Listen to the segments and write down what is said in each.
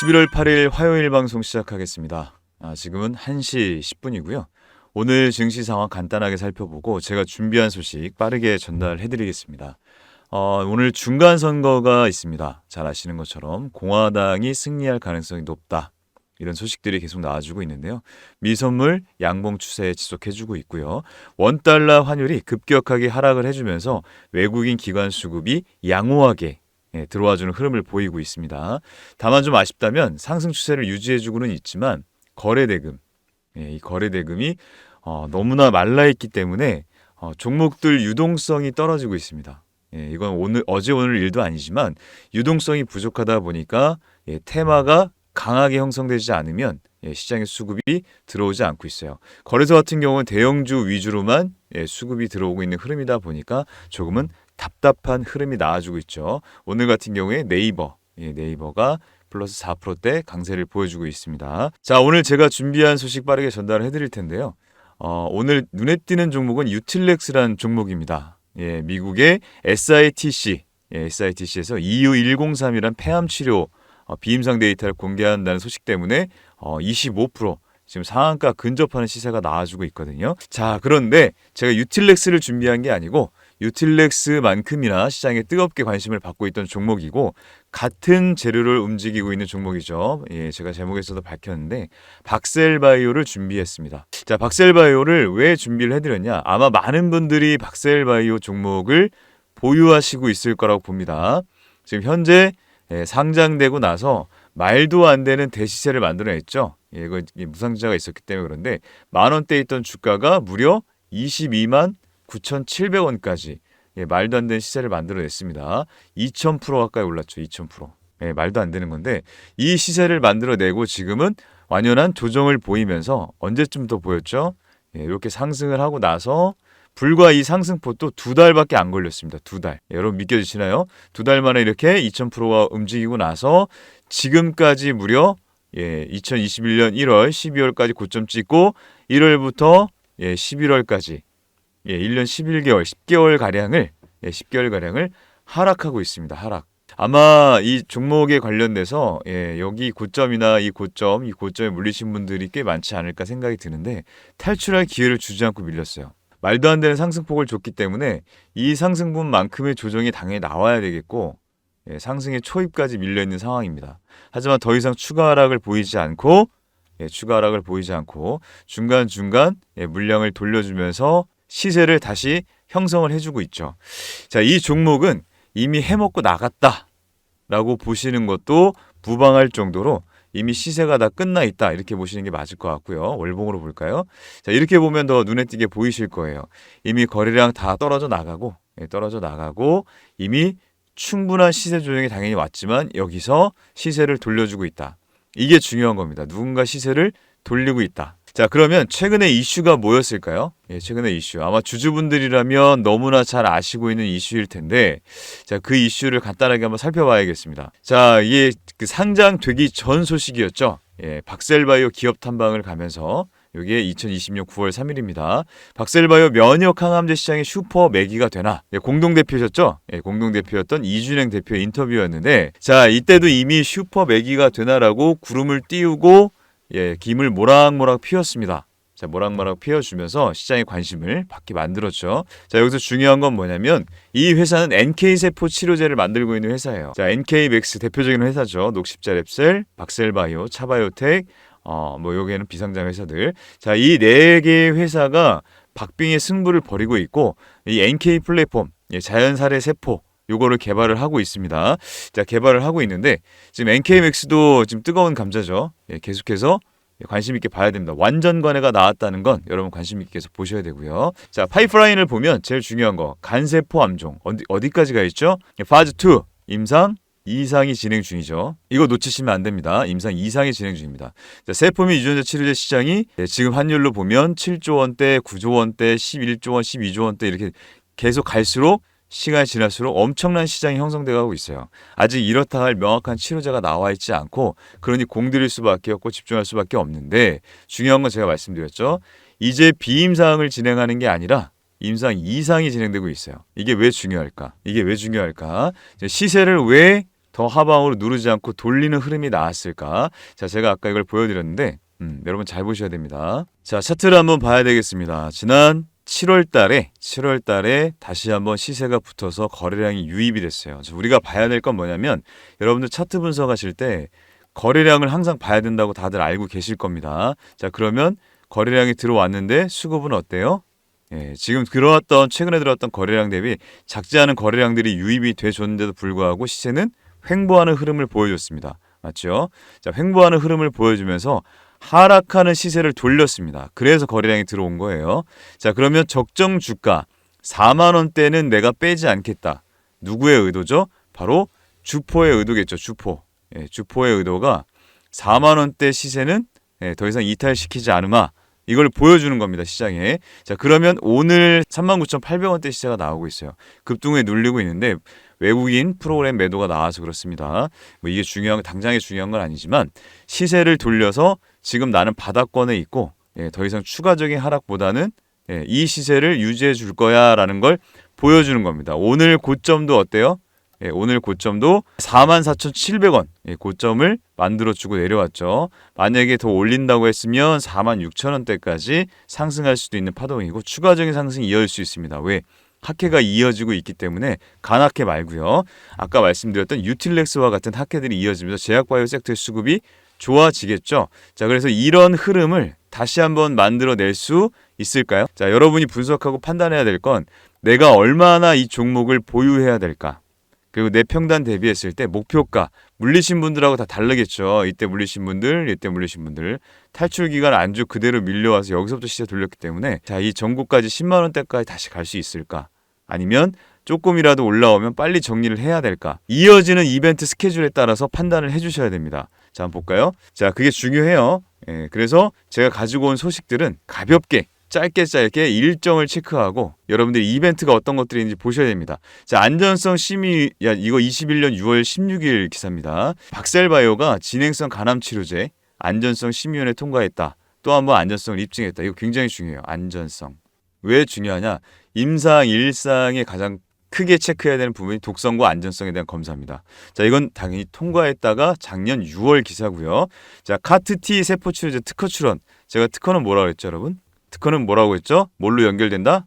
11월 8일 화요일 방송 시작하겠습니다. 지금은 1시 10분이고요. 오늘 증시 상황 간단하게 살펴보고 제가 준비한 소식 빠르게 전달해드리겠습니다. 오늘 중간 선거가 있습니다. 잘 아시는 것처럼 공화당이 승리할 가능성이 높다. 이런 소식들이 계속 나와주고 있는데요. 미선물 양봉 추세 지속해주고 있고요. 원달러 환율이 급격하게 하락을 해주면서 외국인 기관 수급이 양호하게 들어와주는 흐름을 보이고 있습니다. 다만 좀 아쉽다면 상승 추세를 유지해주고는 있지만 거래대금, 이 거래대금이 너무나 말라있기 때문에 종목들 유동성이 떨어지고 있습니다. 이건 어제 오늘 일도 아니지만 유동성이 부족하다 보니까 테마가 강하게 형성되지 않으면 시장에 수급이 들어오지 않고 있어요. 거래소 같은 경우는 대형주 위주로만 수급이 들어오고 있는 흐름이다 보니까 조금은 답답한 흐름이 나와주고 있죠. 오늘 같은 경우에 네이버가 플러스 4%대 강세를 보여주고 있습니다. 자, 오늘 제가 준비한 소식 빠르게 전달을 해드릴 텐데요. 오늘 눈에 띄는 종목은 유틸렉스라는 종목입니다. 미국의 SITC에서 EU103이란 폐암 치료 비임상 데이터를 공개한다는 소식 때문에 25% 지금 상한가 근접하는 시세가 나와주고 있거든요. 자, 그런데 제가 유틸렉스를 준비한 게 아니고 유틸렉스만큼이나 시장에 뜨겁게 관심을 받고 있던 종목이고 같은 재료를 움직이고 있는 종목이죠. 제가 제목에서도 밝혔는데 박셀바이오를 준비했습니다. 자, 박셀바이오를 왜 준비를 해드렸냐? 아마 많은 분들이 박셀바이오 종목을 보유하시고 있을 거라고 봅니다. 지금 현재 상장되고 나서 말도 안 되는 대시세를 만들어냈죠. 이거 무상증자가 있었기 때문에 그런데 만원대 있던 주가가 무려 22만 9,700원까지 말도 안 되는 시세를 만들어냈습니다. 2000% 가까이 올랐죠. 2000%. 말도 안 되는 건데 이 시세를 만들어내고 지금은 완연한 조정을 보이면서 언제쯤 더 보였죠? 이렇게 상승을 하고 나서 불과 이 상승폭도 2달밖에 안 걸렸습니다. 2달. 여러분 믿겨지시나요? 2달 만에 이렇게 2000%가 움직이고 나서 지금까지 무려 2021년 1월, 12월까지 고점 찍고 1월부터 11월까지 1년 11개월, 10개월 가량을 하락하고 있습니다. 하락. 아마 이 종목에 관련돼서 여기 고점이나 이 고점에 물리신 분들이 꽤 많지 않을까 생각이 드는데 탈출할 기회를 주지 않고 밀렸어요. 말도 안 되는 상승폭을 줬기 때문에 이 상승분만큼의 조정이 당연히 나와야 되겠고 상승의 초입까지 밀려있는 상황입니다. 하지만 더 이상 추가 하락을 보이지 않고 중간중간 물량을 돌려주면서 시세를 다시 형성을 해주고 있죠. 자, 이 종목은 이미 해먹고 나갔다라고 보시는 것도 무방할 정도로 이미 시세가 다 끝나 있다 이렇게 보시는 게 맞을 것 같고요. 월봉으로 볼까요? 자, 이렇게 보면 더 눈에 띄게 보이실 거예요. 이미 거래량 다 떨어져 나가고 이미 충분한 시세 조정이 당연히 왔지만 여기서 시세를 돌려주고 있다. 이게 중요한 겁니다. 누군가 시세를 돌리고 있다. 자, 그러면 최근에 이슈가 뭐였을까요? 최근에 이슈. 아마 주주분들이라면 너무나 잘 아시고 있는 이슈일 텐데, 자, 그 이슈를 간단하게 한번 살펴봐야겠습니다. 자, 이게 그 상장되기 전 소식이었죠. 박셀바이오 기업 탐방을 가면서, 이게 2020년 9월 3일입니다. 박셀바이오 면역 항암제 시장의 슈퍼 매기가 되나? 공동대표셨죠? 공동대표였던 이준행 대표의 인터뷰였는데, 자, 이때도 이미 슈퍼 매기가 되나라고 구름을 띄우고 김을 모락모락 피웠습니다. 자, 모락모락 피워주면서 시장의 관심을 받게 만들었죠. 자, 여기서 중요한 건 뭐냐면 이 회사는 NK세포 치료제를 만들고 있는 회사예요. 자, NK맥스 대표적인 회사죠. 녹십자랩셀, 박셀바이오, 차바이오텍, 여기에는 비상장 회사들. 자, 이 네 개의 회사가 박빙의 승부를 벌이고 있고 이 NK 플랫폼, 자연살해 세포 요거를 개발을 하고 있습니다. 자, 개발을 하고 있는데 지금 NK맥스도 지금 뜨거운 감자죠. 계속해서 관심 있게 봐야 됩니다. 완전 관해가 나왔다는 건 여러분 관심 있게 계속 보셔야 되고요. 자, 파이프라인을 보면 제일 중요한 거 간세포 암종 어디까지 가 있죠? 파즈 2 임상 2상이 진행 중이죠. 이거 놓치시면 안 됩니다. 임상 2상이 진행 중입니다. 자, 세포 및 유전자 치료제 시장이 지금 환율로 보면 7조 원대, 9조 원대, 11조 원, 12조 원대 이렇게 계속 갈수록 시간이 지날수록 엄청난 시장이 형성되어 가고 있어요. 아직 이렇다 할 명확한 치료제가 나와 있지 않고 그러니 공들일 수밖에 없고 집중할 수밖에 없는데 중요한 건 제가 말씀드렸죠. 이제 비임상을 진행하는 게 아니라 임상 2상이 진행되고 있어요. 이게 왜 중요할까? 시세를 왜 더 하방으로 누르지 않고 돌리는 흐름이 나왔을까? 자, 제가 아까 이걸 보여드렸는데 여러분 잘 보셔야 됩니다. 자, 차트를 한번 봐야 되겠습니다. 지난 7월 달에 다시 한번 시세가 붙어서 거래량이 유입이 됐어요. 우리가 봐야 될 건 뭐냐면 여러분들 차트 분석하실 때 거래량을 항상 봐야 된다고 다들 알고 계실 겁니다. 자, 그러면 거래량이 들어왔는데 수급은 어때요? 예, 지금 최근에 들어왔던 거래량 대비 작지 않은 거래량들이 유입이 돼줬는데도 불구하고 시세는 횡보하는 흐름을 보여줬습니다. 맞죠? 자, 횡보하는 흐름을 보여주면서 하락하는 시세를 돌렸습니다. 그래서 거래량이 들어온 거예요. 자, 그러면 적정 주가 4만 원대는 내가 빼지 않겠다. 누구의 의도죠? 바로 주포의 의도겠죠. 주포. 예, 주포의 의도가 4만 원대 시세는 더 이상 이탈시키지 않으마. 이걸 보여주는 겁니다. 시장에. 자, 그러면 오늘 39,800원대 시세가 나오고 있어요. 급등에 눌리고 있는데 외국인 프로그램 매도가 나와서 그렇습니다. 뭐 이게 당장에 중요한 건 아니지만 시세를 돌려서 지금 나는 바닥권에 있고 더 이상 추가적인 하락보다는 이 시세를 유지해 줄 거야 라는 걸 보여주는 겁니다. 오늘 고점도 어때요? 오늘 고점도 44,700원 고점을 만들어주고 내려왔죠. 만약에 더 올린다고 했으면 46,000원대까지 상승할 수도 있는 파동이고 추가적인 상승이 이어질 수 있습니다. 왜? 하회가 이어지고 있기 때문에 간하회 말고요. 아까 말씀드렸던 유틸렉스와 같은 하회들이 이어지면서 제약바이오 섹터의 수급이 좋아지겠죠. 자, 그래서 이런 흐름을 다시 한번 만들어낼 수 있을까요? 자, 여러분이 분석하고 판단해야 될 건 내가 얼마나 이 종목을 보유해야 될까? 그리고 내 평단 대비했을 때 목표가 물리신 분들하고 다 다르겠죠. 이때 물리신 분들 탈출 기간 안주 그대로 밀려와서 여기서부터 시세 돌렸기 때문에 자, 이 전고까지 10만 원대까지 다시 갈 수 있을까? 아니면 조금이라도 올라오면 빨리 정리를 해야 될까? 이어지는 이벤트 스케줄에 따라서 판단을 해주셔야 됩니다. 자, 한번 볼까요? 자, 그게 중요해요. 그래서 제가 가지고 온 소식들은 가볍게 짧게 일정을 체크하고 여러분들이 이벤트가 어떤 것들이 있는지 보셔야 됩니다. 자, 안전성 심의, 이거 21년 6월 16일 기사입니다. 박셀바이오가 진행성 간암치료제 안전성 심의위원회 통과했다. 또 한 번 안전성을 입증했다. 이거 굉장히 중요해요. 안전성. 왜 중요하냐? 임상, 일상에 가장 크게 체크해야 되는 부분이 독성과 안전성에 대한 검사입니다. 자, 이건 당연히 통과했다가 작년 6월 기사고요. 자, 카트-T 세포치료제 특허 출원. 제가 특허는 뭐라고 했죠, 여러분? 특허는 뭐라고 했죠? 뭘로 연결된다?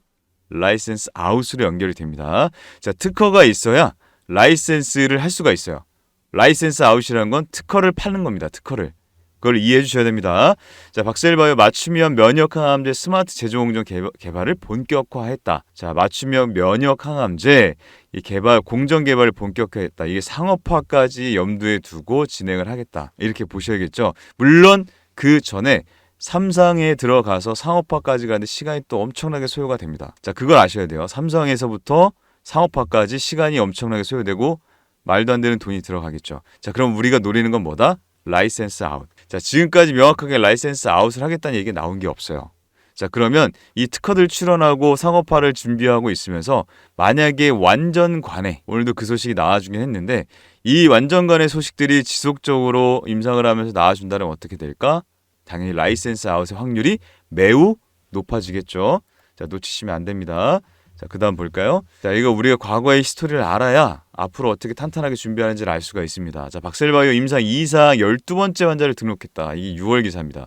라이센스 아웃으로 연결이 됩니다. 자, 특허가 있어야 라이센스를 할 수가 있어요. 라이센스 아웃이라는 건 특허를 파는 겁니다. 특허를. 그걸 이해해 주셔야 됩니다. 자, 박셀바이오 맞춤형 면역항암제 스마트 제조공정 개발을 본격화했다. 자, 맞춤형 면역항암제 이 공정 개발을 본격화했다. 이게 상업화까지 염두에 두고 진행을 하겠다. 이렇게 보셔야겠죠. 물론 그 전에 3상에 들어가서 상업화까지 가는데 시간이 또 엄청나게 소요가 됩니다. 자, 그걸 아셔야 돼요. 3상에서부터 상업화까지 시간이 엄청나게 소요되고 말도 안 되는 돈이 들어가겠죠. 자, 그럼 우리가 노리는 건 뭐다? 라이센스 아웃. 자, 지금까지 명확하게 라이센스 아웃을 하겠다는 얘기가 나온 게 없어요. 자, 그러면 이 특허들 출원하고 상업화를 준비하고 있으면서 만약에 완전관해, 오늘도 그 소식이 나와주긴 했는데 이 완전관해 소식들이 지속적으로 임상을 하면서 나와준다면 어떻게 될까? 당연히 라이센스 아웃의 확률이 매우 높아지겠죠. 자, 놓치시면 안 됩니다. 자, 그 다음 볼까요? 자, 이거 우리가 과거의 히스토리를 알아야 앞으로 어떻게 탄탄하게 준비하는지를 알 수가 있습니다. 자, 박셀바이오 임상 2상 12번째 환자를 등록했다. 이게 6월 기사입니다.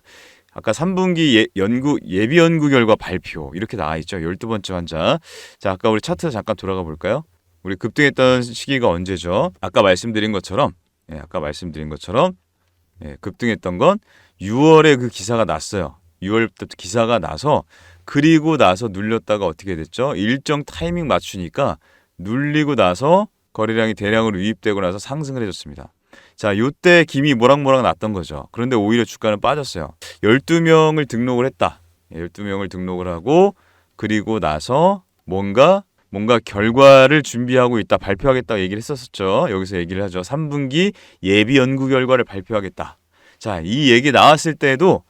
아까 3분기 예비 연구 결과 발표 이렇게 나와 있죠. 12번째 환자. 자, 아까 우리 차트 잠깐 돌아가 볼까요? 우리 급등했던 시기가 언제죠? 아까 말씀드린 것처럼 급등했던 건 6월에 그 기사가 났어요. 6월부터 기사가 나서 그리고 나서 눌렸다가 어떻게 됐죠? 일정 타이밍 맞추니까 눌리고 나서 거래량이 대량으로 유입되고 나서 상승을 해줬습니다. 자, 요때 김이 모락모락 났던 거죠. 그런데 오히려 주가는 빠졌어요. 12명을 등록을 했다. 12명을 등록을 하고 그리고 나서 뭔가 결과를 준비하고 있다. 발표하겠다고 얘기를 했었죠. 여기서 얘기를 하죠. 3분기 예비 연구 결과를 발표하겠다. 자, 이 얘기 나왔을 때도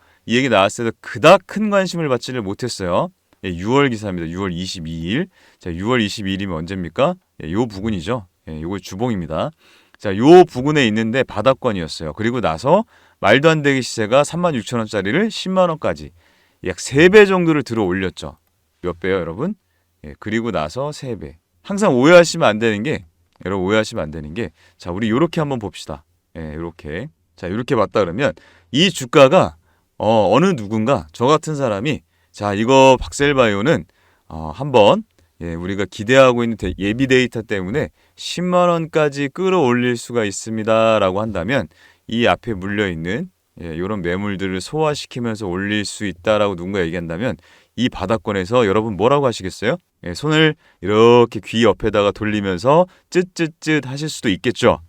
그닥 큰 관심을 받지를 못했어요. 6월 기사입니다. 6월 22일. 자, 6월 22일이면 언제입니까? 요 부근이죠. 요거 주봉입니다. 자, 요 부근에 있는데 바닥권이었어요. 그리고 나서 말도 안 되게 시세가 36,000원짜리를 10만 원까지 약 3배 정도를 들어 올렸죠. 몇 배요, 여러분? 그리고 나서 3배. 항상 오해하시면 안 되는 게 여러분 오해하시면 안 되는 게, 자, 우리 요렇게 한번 봅시다. 예, 요렇게. 자, 요렇게 봤다 그러면 이 주가가 어느 누군가 저 같은 사람이, 자, 이거 박셀바이오는 한번, 예, 우리가 기대하고 있는 예비 데이터 때문에 10만 원까지 끌어올릴 수가 있습니다라고 한다면, 이 앞에 물려 있는 이런 매물들을 소화시키면서 올릴 수 있다라고 누군가 얘기한다면, 이 바닥권에서 여러분 뭐라고 하시겠어요? 예, 손을 이렇게 귀 옆에다가 돌리면서 쯧쯧쯧 하실 수도 있겠죠.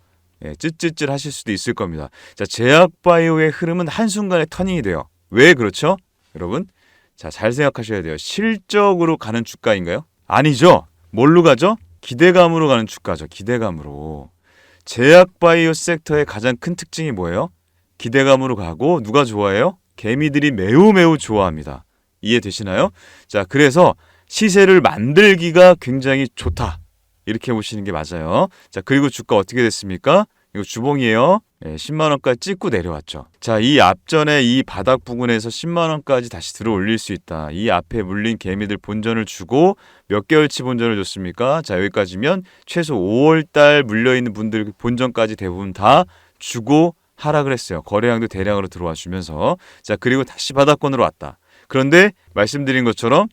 예, 쯧쯧쯧 하실 수도 있을 겁니다. 자, 제약바이오의 흐름은 한순간에 터닝이 돼요. 왜 그렇죠? 여러분, 자, 잘 생각하셔야 돼요. 실적으로 가는 주가인가요? 아니죠. 뭘로 가죠? 기대감으로 가는 주가죠. 기대감으로. 제약바이오 섹터의 가장 큰 특징이 뭐예요? 기대감으로 가고, 누가 좋아해요? 개미들이 매우 매우 좋아합니다. 이해되시나요? 자, 그래서 시세를 만들기가 굉장히 좋다. 이렇게 보시는 게 맞아요. 자, 그리고 주가 어떻게 됐습니까? 이거 주봉이에요. 10만 원까지 찍고 내려왔죠. 자, 이 앞전에 이 바닥 부근에서 10만 원까지 다시 들어 올릴 수 있다. 이 앞에 물린 개미들 본전을 주고 몇 개월치 본전을 줬습니까? 자, 여기까지면 최소 5월 달 물려 있는 분들 본전까지 대부분 다 주고 하락을 했어요. 거래량도 대량으로 들어와 주면서. 자, 그리고 다시 바닥권으로 왔다. 그런데 말씀드린 것처럼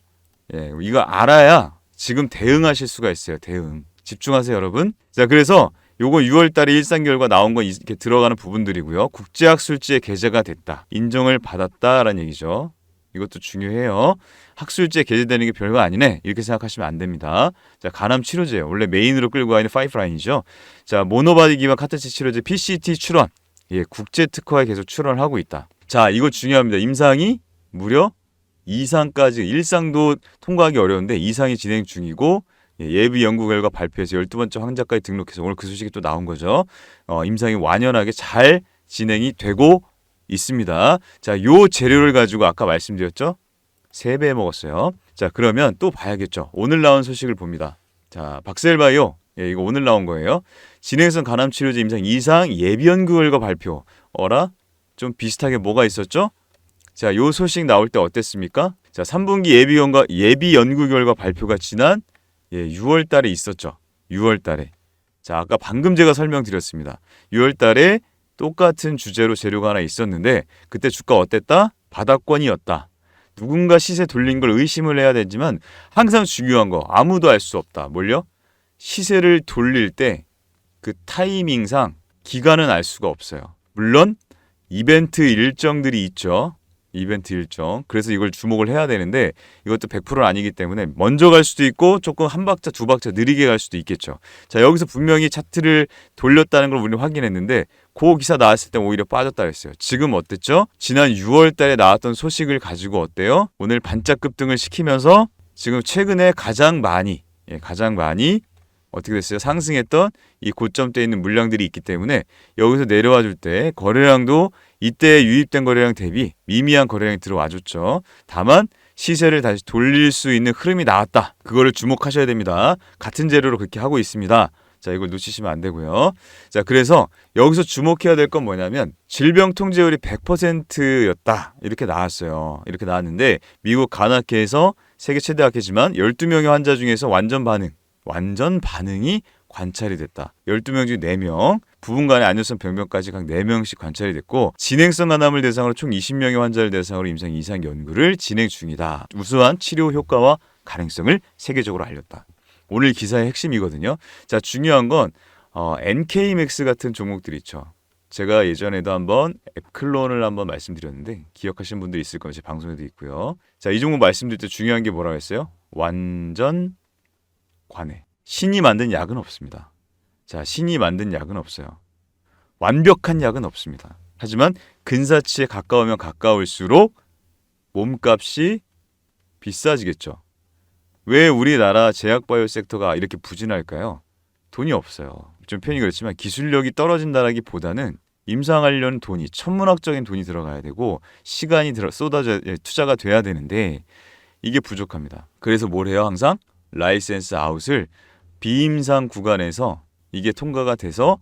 이거 알아야 지금 대응하실 수가 있어요. 대응. 집중하세요, 여러분. 자, 그래서 요거 6월 달에 일상 결과 나온 거 이렇게 들어가는 부분들이고요. 국제학술지에 게재가 됐다. 인정을 받았다라는 얘기죠. 이것도 중요해요. 학술지에 게재되는 게 별거 아니네. 이렇게 생각하시면 안 됩니다. 자, 간암 치료제요. 원래 메인으로 끌고 가 있는 파이프라인이죠. 자, 모노바디 기반 카테치 치료제 PCT 출원. 예, 국제 특허에 계속 출원을 하고 있다. 자, 이거 중요합니다. 임상이 무려 2상까지, 1상도 통과하기 어려운데 2상이 진행 중이고, 예비 연구 결과 발표해서 12번째 환자까지 등록해서 오늘 그 소식이 또 나온 거죠. 임상이 완연하게 잘 진행이 되고 있습니다. 자, 요 재료를 가지고 아까 말씀드렸죠? 3배 먹었어요. 자, 그러면 또 봐야겠죠. 오늘 나온 소식을 봅니다. 자, 박셀바이오. 예, 이거 오늘 나온 거예요. 진행성 간암 치료제 임상 2상 예비 연구 결과 발표. 좀 비슷하게 뭐가 있었죠? 자, 요 소식 나올 때 어땠습니까? 자, 3분기 예비 연구 결과 발표가 지난 6월 달에 있었죠. 6월 달에. 자, 아까 방금 제가 설명드렸습니다. 6월 달에 똑같은 주제로 재료가 하나 있었는데 그때 주가 어땠다? 바닥권이었다. 누군가 시세 돌린 걸 의심을 해야 되지만 항상 중요한 거 아무도 알 수 없다. 뭘요? 시세를 돌릴 때 그 타이밍상 기간은 알 수가 없어요. 물론 이벤트 일정들이 있죠. 이벤트 일정. 그래서 이걸 주목을 해야 되는데 이것도 100%는 아니기 때문에 먼저 갈 수도 있고 조금 한 박자 두 박자 느리게 갈 수도 있겠죠. 자, 여기서 분명히 차트를 돌렸다는 걸 우리는 확인했는데 그 기사 나왔을 때 오히려 빠졌다 그랬어요. 지금 어땠죠? 지난 6월 달에 나왔던 소식을 가지고 어때요? 오늘 반짝 급등을 시키면서 지금 최근에 가장 많이 어떻게 됐어요? 상승했던 이 고점대에 있는 물량들이 있기 때문에 여기서 내려와 줄 때 거래량도 이때 유입된 거래량 대비 미미한 거래량이 들어와 줬죠. 다만 시세를 다시 돌릴 수 있는 흐름이 나왔다. 그거를 주목하셔야 됩니다. 같은 재료로 그렇게 하고 있습니다. 자, 이걸 놓치시면 안 되고요. 자, 그래서 여기서 주목해야 될 건 뭐냐면 질병 통제율이 100%였다. 이렇게 나왔어요. 이렇게 나왔는데 미국 간악회에서 세계 최대 학회지만 12명의 환자 중에서 완전 반응이 관찰이 됐다. 12명 중 4명, 부분 간의 안전성 병변까지 각 4명씩 관찰이 됐고 진행성 간암을 대상으로 총 20명의 환자를 대상으로 임상 2상 연구를 진행 중이다. 우수한 치료 효과와 가능성을 세계적으로 알렸다. 오늘 기사의 핵심이거든요. 자, 중요한 건 NK맥스 같은 종목들이 있죠. 제가 예전에도 한번 앱클론을 한번 말씀드렸는데 기억하시는 분들 있을 거예요. 제 방송에도 있고요. 자, 이 종목 말씀드릴 때 중요한 게 뭐라고 했어요? 완전 관해. 신이 만든 약은 없습니다. 자, 신이 만든 약은 없어요. 완벽한 약은 없습니다. 하지만 근사치에 가까우면 가까울수록 몸값이 비싸지겠죠. 왜 우리나라 제약바이오 섹터가 이렇게 부진할까요? 돈이 없어요. 좀 표현이 그렇지만 기술력이 떨어진다라기보다는 임상하려는 돈이 천문학적인 돈이 들어가야 되고 시간이 투자가 돼야 되는데 이게 부족합니다. 그래서 뭘 해요? 항상 라이센스 아웃을 비임상 구간에서 이게 통과가 돼서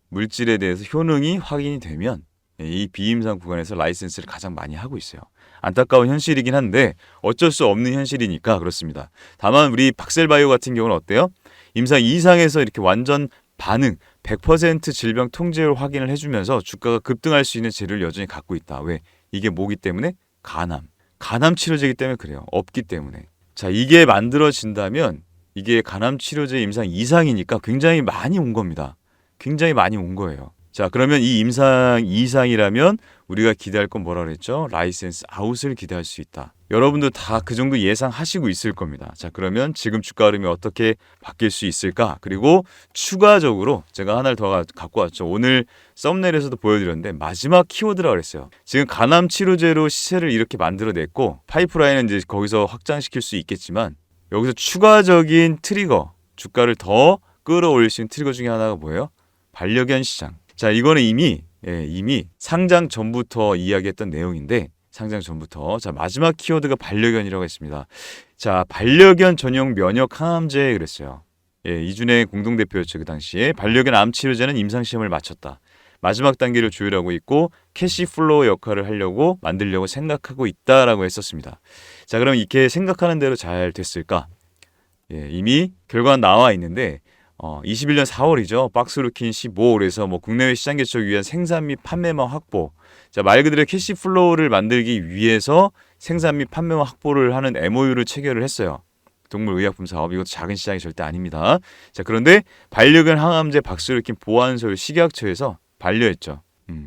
물질에 대해서 효능이 확인이 되면 이 비임상 구간에서 라이센스를 가장 많이 하고 있어요. 안타까운 현실이긴 한데 어쩔 수 없는 현실이니까 그렇습니다. 다만 우리 박셀바이오 같은 경우는 어때요? 임상 2상에서 이렇게 완전 반응 100% 질병 통제율 확인을 해주면서 주가가 급등할 수 있는 재료를 여전히 갖고 있다. 왜? 이게 뭐기 때문에? 간암 치료제이기 때문에 그래요. 없기 때문에. 자, 이게 만들어진다면 이게 간암 치료제 임상 이상이니까 굉장히 많이 온 겁니다. 굉장히 많이 온 거예요. 자, 그러면 이 임상 이상이라면 우리가 기대할 건 뭐라 그랬죠? 라이센스 아웃을 기대할 수 있다. 여러분도 다 그 정도 예상하시고 있을 겁니다. 자, 그러면 지금 주가 흐름이 어떻게 바뀔 수 있을까? 그리고 추가적으로 제가 하나를 더 갖고 왔죠. 오늘 썸네일에서도 보여드렸는데 마지막 키워드라고 그랬어요. 지금 간암 치료제로 시세를 이렇게 만들어냈고 파이프라인은 이제 거기서 확장시킬 수 있겠지만 여기서 추가적인 트리거, 주가를 더 끌어올릴 수 있는 트리거 중에 하나가 뭐예요? 반려견 시장. 자, 이거는 이미 상장 전부터 이야기했던 내용인데 상장 전부터. 자, 마지막 키워드가 반려견이라고 했습니다. 자, 반려견 전용 면역 항암제 그랬어요. 이준혜 공동대표였죠. 그 당시에. 반려견 암 치료제는 임상시험을 마쳤다. 마지막 단계를 조율하고 있고 캐시플로우 역할을 하려고 만들려고 생각하고 있다라고 했었습니다. 자, 그럼 이렇게 생각하는 대로 잘 됐을까? 이미 결과가 나와 있는데 21년 4월이죠. 박스루킨 15홀에서 국내외 시장 개척을 위한 생산 및 판매망 확보. 자, 말 그대로 캐시플로우를 만들기 위해서 생산 및 판매망 확보를 하는 MOU를 체결을 했어요. 동물의약품 사업, 이것도 작은 시장이 절대 아닙니다. 자, 그런데 반려견 항암제 박스루킨 보안서를 식약처에서 반려했죠.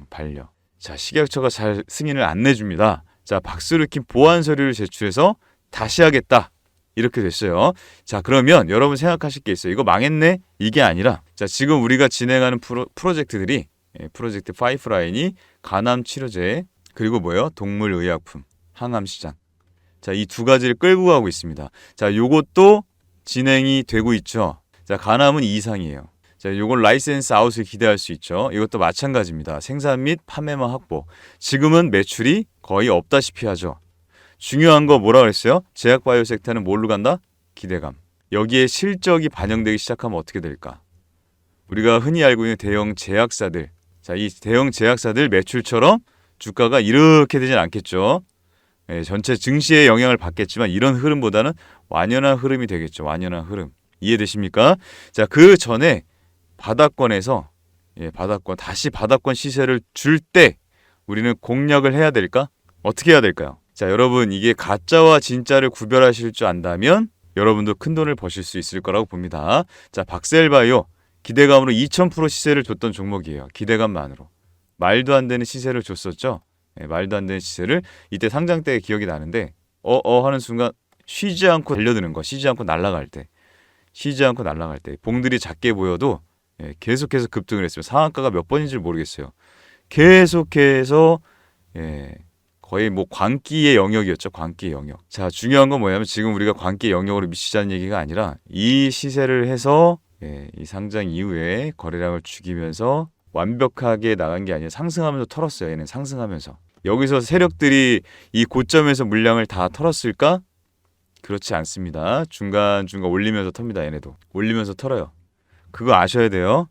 반려. 자, 식약처가 잘 승인을 안 내줍니다. 자, 박스루킨 보안 서류를 제출해서 다시 하겠다. 이렇게 됐어요. 자, 그러면 여러분 생각하실 게 있어요. 이거 망했네? 이게 아니라 자, 지금 우리가 진행하는 프로젝트들이 프로젝트 파이프라인이 간암 치료제 그리고 뭐예요? 동물의약품, 항암시장. 자, 이 두 가지를 끌고 가고 있습니다. 자, 요것도 진행이 되고 있죠. 자, 간암은 이상이에요. 자, 요건 라이센스 아웃을 기대할 수 있죠. 이것도 마찬가지입니다. 생산 및 판매망 확보. 지금은 매출이 거의 없다시피 하죠. 중요한 거 뭐라 그랬어요? 제약바이오 섹터는 뭘로 간다? 기대감. 여기에 실적이 반영되기 시작하면 어떻게 될까? 우리가 흔히 알고 있는 대형 제약사들. 자, 이 대형 제약사들 매출처럼 주가가 이렇게 되진 않겠죠. 전체 증시에 영향을 받겠지만 이런 흐름보다는 완연한 흐름이 되겠죠. 완연한 흐름. 이해되십니까? 자, 그 전에 바닥권에서 다시 바닥권 시세를 줄 때 우리는 공략을 해야 될까? 어떻게 해야 될까요? 자, 여러분 이게 가짜와 진짜를 구별하실 줄 안다면 여러분도 큰 돈을 버실 수 있을 거라고 봅니다. 자, 박셀바이오 기대감으로 2000% 시세를 줬던 종목이에요. 기대감만으로. 말도 안 되는 시세를 줬었죠. 말도 안 되는 시세를 이때 상장 때 기억이 나는데 하는 순간 쉬지 않고 달려드는 거. 쉬지 않고 날아갈 때. 봉들이 작게 보여도 계속해서 급등을 했어요. 상한가가 몇 번인지 모르겠어요. 계속해서 거의 광기의 영역이었죠. 광기의 영역. 자, 중요한 건 뭐냐면 지금 우리가 광기의 영역으로 미치자는 얘기가 아니라 이 시세를 해서 이 상장 이후에 거래량을 죽이면서 완벽하게 나간 게 아니라 상승하면서 털었어요. 얘는 상승하면서. 여기서 세력들이 이 고점에서 물량을 다 털었을까? 그렇지 않습니다. 중간중간 올리면서 텁니다. 얘네도. 올리면서 털어요. 그거 아셔야 돼요.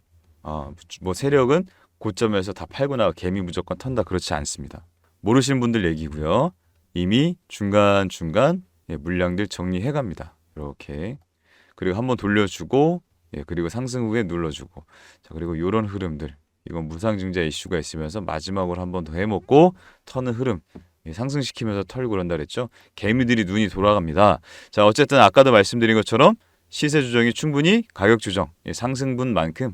세력은 고점에서 다 팔고 나가 개미 무조건 턴다. 그렇지 않습니다. 모르시는 분들 얘기고요. 이미 중간중간 물량들 정리해갑니다. 이렇게. 그리고 한번 돌려주고 그리고 상승 후에 눌러주고. 자, 그리고 이런 흐름들. 이건 무상증자 이슈가 있으면서 마지막으로 한 번 더 해먹고 터는 흐름. 상승시키면서 털고 그런다 그랬죠. 개미들이 눈이 돌아갑니다. 자, 어쨌든 아까도 말씀드린 것처럼 시세 조정이 충분히 가격 조정, 상승분만큼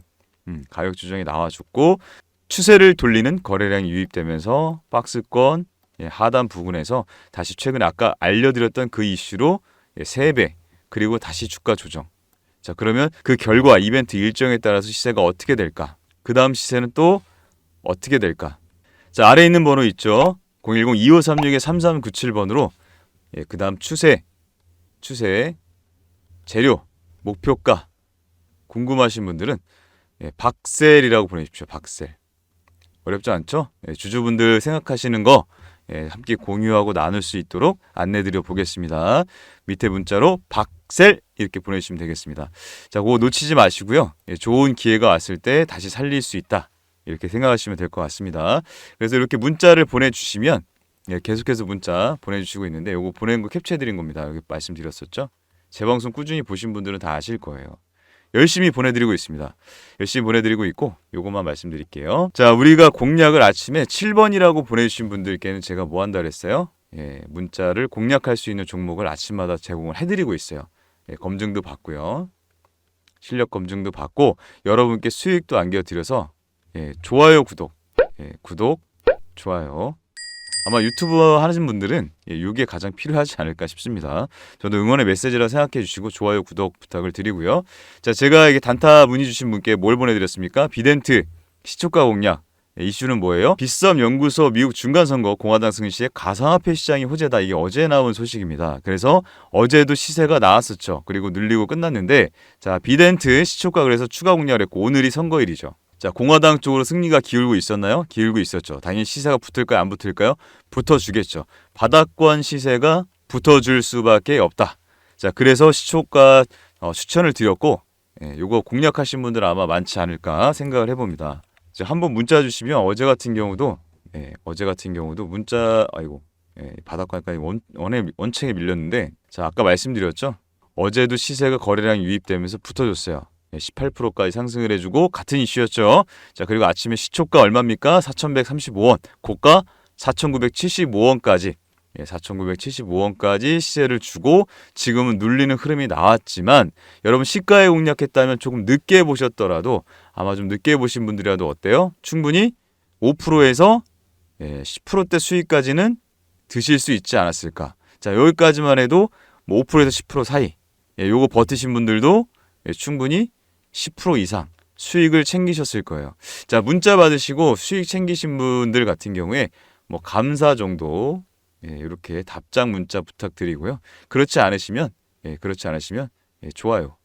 가격 조정이 나와줬고 추세를 돌리는 거래량이 유입되면서 박스권 하단 부근에서 다시 최근에 아까 알려드렸던 그 이슈로 3배 그리고 다시 주가 조정. 자, 그러면 그 결과 이벤트 일정에 따라서 시세가 어떻게 될까? 그 다음 시세는 또 어떻게 될까? 자, 아래에 있는 번호 있죠. 010-2536-3397번으로 그 다음 추세, 재료, 목표가 궁금하신 분들은 박셀이라고 보내십시오. 박셀. 어렵지 않죠? 주주분들 생각하시는 거 함께 공유하고 나눌 수 있도록 안내드려 보겠습니다. 밑에 문자로 박셀 이렇게 보내주시면 되겠습니다. 자, 그거 놓치지 마시고요. 좋은 기회가 왔을 때 다시 살릴 수 있다. 이렇게 생각하시면 될 것 같습니다. 그래서 이렇게 문자를 보내주시면 계속해서 문자 보내주시고 있는데 요거 보낸 거 캡처해드린 겁니다. 여기 말씀드렸었죠? 제 방송 꾸준히 보신 분들은 다 아실 거예요. 열심히 보내드리고 있습니다. 열심히 보내드리고 있고 요것만 말씀드릴게요. 자, 우리가 공략을 아침에 7번이라고 보내주신 분들께는 제가 뭐 한다 그랬어요? 예, 문자를 공략할 수 있는 종목을 아침마다 제공을 해드리고 있어요. 예, 검증도 받고요. 실력 검증도 받고 여러분께 수익도 안겨드려서 예, 좋아요, 구독, 예, 구독, 좋아요. 아마 유튜브 하시는 분들은 이게 가장 필요하지 않을까 싶습니다. 저도 응원의 메시지라 생각해 주시고 좋아요, 구독 부탁을 드리고요. 자, 제가 이게 단타 문의 주신 분께 뭘 보내드렸습니까? 비덴트 시초가 공략. 이슈는 뭐예요? 빗썸 연구소 미국 중간선거 공화당 승리 시에 가상화폐 시장이 호재다. 이게 어제 나온 소식입니다. 그래서 어제도 시세가 나왔었죠. 그리고 늘리고 끝났는데 자, 비덴트 시초가 그래서 추가 공략을 했고 오늘이 선거일이죠. 자, 공화당 쪽으로 승리가 기울고 있었나요? 기울고 있었죠. 당연히 시세가 붙을까요? 안 붙을까요? 붙어주겠죠. 바닥권 시세가 붙어줄 수밖에 없다. 자, 그래서 시초가 추천을 드렸고 요거 공략하신 분들 아마 많지 않을까 생각을 해봅니다. 한번 문자 주시면 어제 같은 경우도 문자 바닥권까지 원책에 밀렸는데 자, 아까 말씀드렸죠. 어제도 시세가 거래량 유입되면서 붙어줬어요. 18%까지 상승을 해주고 같은 이슈였죠. 자, 그리고 아침에 시초가 얼마입니까? 4,135원, 고가 4,975원까지 4,975원까지 시세를 주고 지금은 눌리는 흐름이 나왔지만 여러분 시가에 공략했다면 조금 늦게 보셨더라도 아마 좀 늦게 보신 분들이라도 어때요? 충분히 5%에서 10%대 수익까지는 드실 수 있지 않았을까. 자, 여기까지만 해도 뭐 5%에서 10% 사이 요거 버티신 분들도 충분히 10% 이상 수익을 챙기셨을 거예요. 자, 문자 받으시고 수익 챙기신 분들 같은 경우에 뭐 감사 정도 이렇게 답장 문자 부탁드리고요. 그렇지 않으시면 좋아요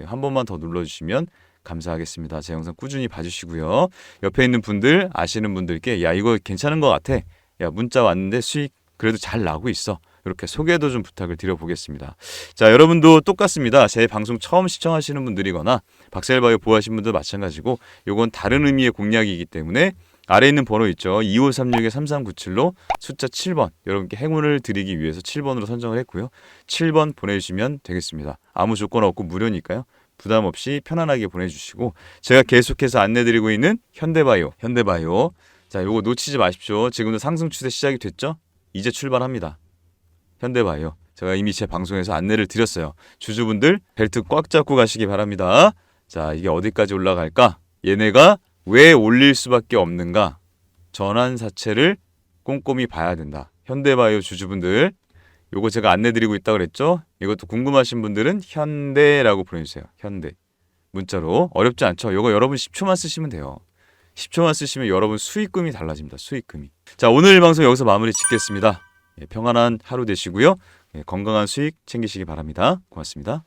한 번만 더 눌러주시면 감사하겠습니다. 제 영상 꾸준히 봐주시고요. 옆에 있는 분들 아시는 분들께 야 이거 괜찮은 것 같아. 야 문자 왔는데 수익 그래도 잘 나고 있어. 이렇게 소개도 좀 부탁을 드려보겠습니다. 자, 여러분도 똑같습니다. 제 방송 처음 시청하시는 분들이거나 박셀바이오 보호하신 분도 마찬가지고 요건 다른 의미의 공략이기 때문에 아래 있는 번호 있죠. 2536-3397로 숫자 7번 여러분께 행운을 드리기 위해서 7번으로 선정을 했고요. 7번 보내주시면 되겠습니다. 아무 조건 없고 무료니까요. 부담 없이 편안하게 보내주시고 제가 계속해서 안내드리고 있는 현대바이오 자, 요거 놓치지 마십시오. 지금도 상승 추세 시작이 됐죠? 이제 출발합니다. 현대바이오 제가 이미 제 방송에서 안내를 드렸어요. 주주분들 벨트 꽉 잡고 가시기 바랍니다. 자, 이게 어디까지 올라갈까? 얘네가 왜 올릴 수밖에 없는가? 전환사채를 꼼꼼히 봐야 된다. 현대바이오 주주분들 요거 제가 안내드리고 있다고 그랬죠? 이것도 궁금하신 분들은 현대라고 보내주세요. 현대 문자로 어렵지 않죠? 요거 여러분 10초만 쓰시면 돼요. 10초만 쓰시면 여러분 수익금이 달라집니다. 수익금이. 자, 오늘 방송 여기서 마무리 짓겠습니다. 평안한 하루 되시고요. 건강한 수익 챙기시기 바랍니다. 고맙습니다.